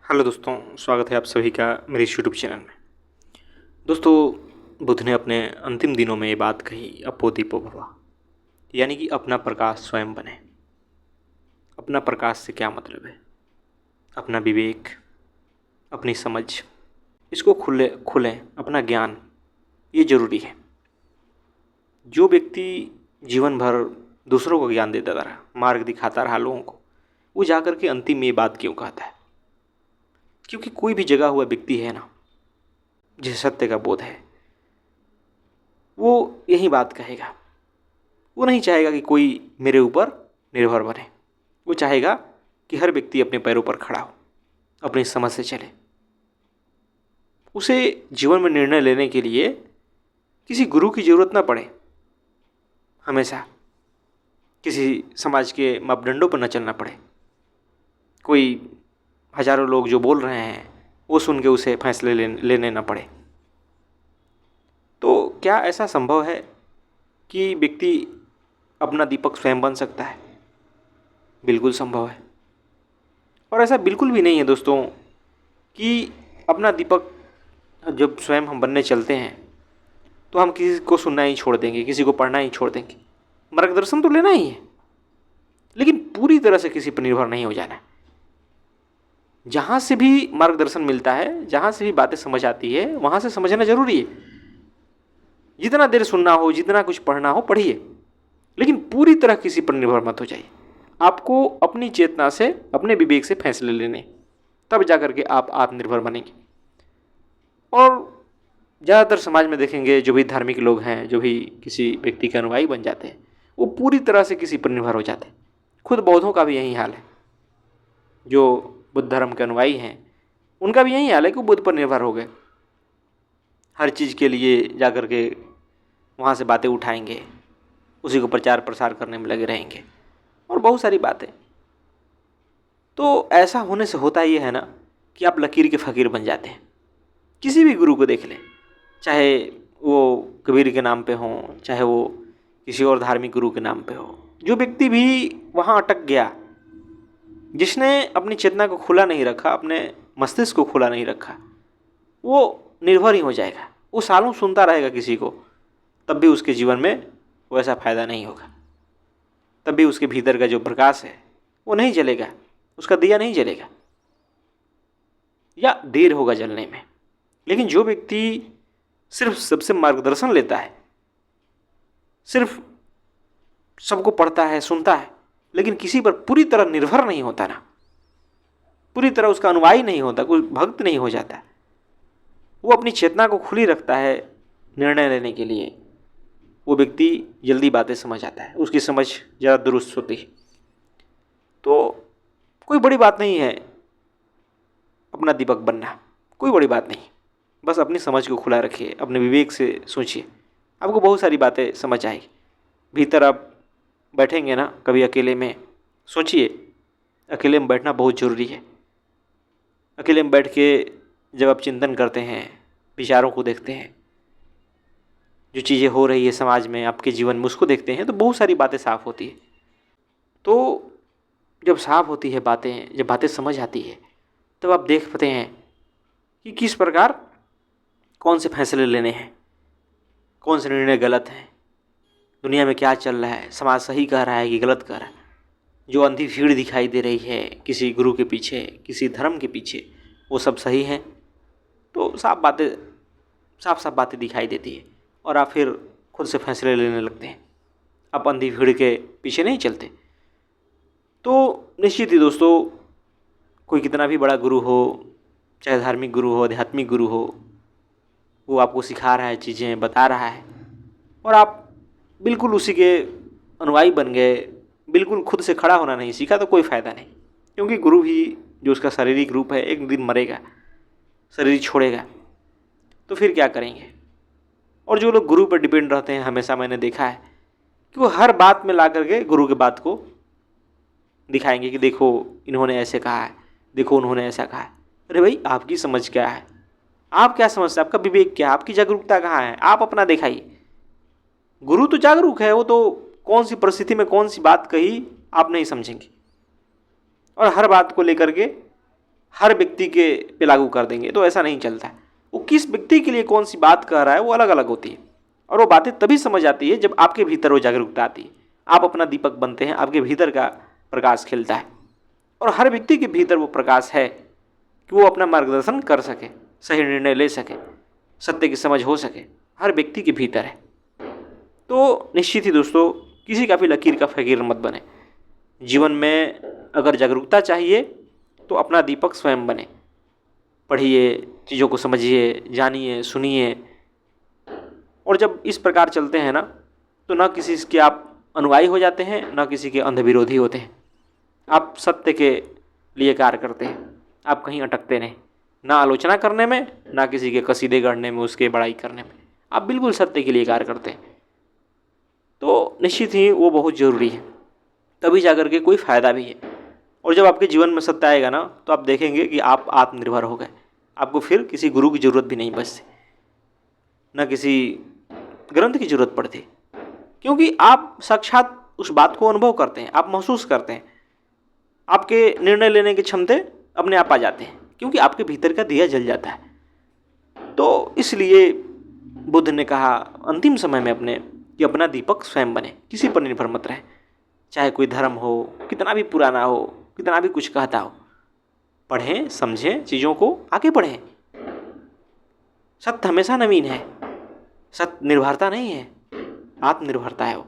Hello दोस्तों, स्वागत है आप सभी का मेरे इस यूट्यूब चैनल में। दोस्तों, बुद्ध ने अपने अंतिम दिनों में ये बात कही, अपो दीपो भवा, यानी कि अपना प्रकाश स्वयं बने। अपना प्रकाश से क्या मतलब है? अपना विवेक, अपनी समझ, इसको खुलें अपना ज्ञान, ये जरूरी है। जो व्यक्ति जीवन भर दूसरों को ज्ञान देता रहा, मार्ग दिखाता रहा लोगों को, वो जाकर के अंतिम में ये बात क्यों कहता है? क्योंकि कोई भी जगा हुआ व्यक्ति है ना, जिसे सत्य का बोध है, वो यही बात कहेगा। वो नहीं चाहेगा कि कोई मेरे ऊपर निर्भर बने। वो चाहेगा कि हर व्यक्ति अपने पैरों पर खड़ा हो, अपनी समझ से चले। उसे जीवन में निर्णय लेने के लिए किसी गुरु की जरूरत ना पड़े। हमेशा किसी समाज के मापदंडों पर न चलना पड़े। कोई हजारों लोग जो बोल रहे हैं वो सुन के उसे फैसले लेने ना पड़े। तो क्या ऐसा संभव है कि व्यक्ति अपना दीपक स्वयं बन सकता है? बिल्कुल संभव है। और ऐसा बिल्कुल भी नहीं है दोस्तों कि अपना दीपक जब स्वयं हम बनने चलते हैं तो हम किसी को सुनना ही छोड़ देंगे, किसी को पढ़ना ही छोड़ देंगे। मार्गदर्शन तो लेना ही है, लेकिन पूरी तरह से किसी पर निर्भर नहीं हो जाना। जहाँ से भी मार्गदर्शन मिलता है, जहाँ से भी बातें समझ आती है, वहाँ से समझना जरूरी है। जितना देर सुनना हो, जितना कुछ पढ़ना हो पढ़िए, लेकिन पूरी तरह किसी पर निर्भर मत हो जाइए। आपको अपनी चेतना से, अपने विवेक से फैसले लेने, तब जाकर के आप आत्मनिर्भर बनेंगे। और ज़्यादातर समाज में देखेंगे जो भी धार्मिक लोग हैं, जो भी किसी व्यक्ति के अनुयायी बन जाते हैं, वो पूरी तरह से किसी पर निर्भर हो जाते हैं। खुद बौद्धों का भी यही हाल है। जो बुद्ध धर्म के अनुयायी हैं उनका भी यही हाल है कि वो बुद्ध पर निर्भर हो गए। हर चीज़ के लिए जाकर के वहाँ से बातें उठाएंगे, उसी को प्रचार प्रसार करने में लगे रहेंगे और बहुत सारी बातें। तो ऐसा होने से होता ये है ना कि आप लकीर के फ़कीर बन जाते हैं। किसी भी गुरु को देख लें, चाहे वो कबीर के नाम पे हों, चाहे वो किसी और धार्मिक गुरु के नाम पे हो, जो व्यक्ति भी वहाँ अटक गया, जिसने अपनी चेतना को खुला नहीं रखा, अपने मस्तिष्क को खुला नहीं रखा, वो निर्भर ही हो जाएगा। वो सालों सुनता रहेगा किसी को, तब भी उसके जीवन में वैसा फायदा नहीं होगा। तब भी उसके भीतर का जो प्रकाश है वो नहीं जलेगा, उसका दिया नहीं जलेगा, या देर होगा जलने में। लेकिन जो व्यक्ति सिर्फ सबसे मार्गदर्शन लेता है, सिर्फ सबको पढ़ता है, सुनता है, लेकिन किसी पर पूरी तरह निर्भर नहीं होता ना, पूरी तरह उसका अनुयायी नहीं होता, कोई भक्त नहीं हो जाता, वो अपनी चेतना को खुली रखता है निर्णय लेने के लिए, वो व्यक्ति जल्दी बातें समझ आता है, उसकी समझ ज़्यादा दुरुस्त होती है। तो कोई बड़ी बात नहीं है अपना दीपक बनना, कोई बड़ी बात नहीं। बस अपनी समझ को खुला रखिए, अपने विवेक से सोचिए, आपको बहुत सारी बातें समझ आएगी। भीतर आप बैठेंगे ना कभी अकेले में, सोचिए, अकेले में बैठना बहुत ज़रूरी है। अकेले में बैठ के जब आप चिंतन करते हैं, विचारों को देखते हैं, जो चीज़ें हो रही है समाज में, आपके जीवन में, उसको देखते हैं, तो बहुत सारी बातें साफ होती है। तो जब साफ होती है बातें, जब बातें समझ आती है, तब आप देख पाते हैं कि किस प्रकार कौन से फैसले लेने हैं, कौन से निर्णय गलत हैं, दुनिया में क्या चल रहा है, समाज सही कह रहा है कि गलत कह रहा है। जो अंधी भीड़ दिखाई दे रही है किसी गुरु के पीछे, किसी धर्म के पीछे, वो सब सही है। तो साफ साफ बातें दिखाई देती है और आप फिर खुद से फैसले लेने लगते हैं। आप अंधी भीड़ के पीछे नहीं चलते। तो निश्चित ही दोस्तों, कोई कितना भी बड़ा गुरु हो, चाहे धार्मिक गुरु हो, आध्यात्मिक गुरु हो, वो आपको सिखा रहा है, चीज़ें बता रहा है, और आप बिल्कुल उसी के अनुयायी बन गए, बिल्कुल खुद से खड़ा होना नहीं सीखा, तो कोई फ़ायदा नहीं। क्योंकि गुरु भी जो उसका शारीरिक रूप है एक दिन मरेगा, शरीर छोड़ेगा, तो फिर क्या करेंगे। और जो लोग गुरु पर डिपेंड रहते हैं, हमेशा मैंने देखा है कि वो हर बात में ला करके गुरु की बात को दिखाएंगे कि देखो इन्होंने ऐसे कहा है, देखो उन्होंने ऐसा कहा है। अरे भाई, आपकी समझ क्या है, आप क्या समझते हैं, आपका विवेक क्या है, आपकी जागरूकता कहाँ है, आप अपना दिखाइए। गुरु तो जागरूक है, वो तो कौन सी परिस्थिति में कौन सी बात कही आप नहीं समझेंगे, और हर बात को लेकर के हर व्यक्ति के पे लागू कर देंगे, तो ऐसा नहीं चलता है। वो किस व्यक्ति के लिए कौन सी बात कह रहा है वो अलग अलग होती है, और वो बातें तभी समझ आती है जब आपके भीतर वो जागरूकता आती है। आप अपना दीपक बनते हैं, आपके भीतर का प्रकाश खिलता है, और हर व्यक्ति के भीतर वो प्रकाश है कि वो अपना मार्गदर्शन कर सके, सही निर्णय ले सके, सत्य की समझ हो सके, हर व्यक्ति के भीतर है। तो निश्चित ही दोस्तों, किसी का भी लकीर का फकीर मत बने। जीवन में अगर जागरूकता चाहिए तो अपना दीपक स्वयं बने। पढ़िए, चीज़ों को समझिए, जानिए, सुनिए, और जब इस प्रकार चलते हैं ना, तो ना किसी के आप अनुयायी हो जाते हैं, ना किसी के अंध विरोधी होते हैं। आप सत्य के लिए कार्य करते हैं, आप कहीं अटकते नहीं, ना आलोचना करने में, ना किसी के कसीदे गढ़ने में, उसके बड़ाई करने में। आप बिल्कुल सत्य के लिए कार्य करते हैं। तो निश्चित ही वो बहुत ज़रूरी है, तभी जाकर के कोई फ़ायदा भी है। और जब आपके जीवन में सत्य आएगा ना, तो आप देखेंगे कि आप आत्मनिर्भर हो गए। आपको फिर किसी गुरु की ज़रूरत भी नहीं बचती, न किसी ग्रंथ की ज़रूरत पड़ती, क्योंकि आप साक्षात उस बात को अनुभव करते हैं, आप महसूस करते हैं। आपके निर्णय लेने की क्षमता अपने आप आ जाते हैं, क्योंकि आपके भीतर का दिया जल जाता है। तो इसलिए बुद्ध ने कहा अंतिम समय में अपने कि अपना दीपक स्वयं बने, किसी पर निर्भर मत रहे। चाहे कोई धर्म हो, कितना भी पुराना हो, कितना भी कुछ कहता हो, पढ़ें, समझें, चीज़ों को आगे बढ़ें। सत्य हमेशा नवीन है, सत्य निर्भरता नहीं है, आत्मनिर्भरता है वो।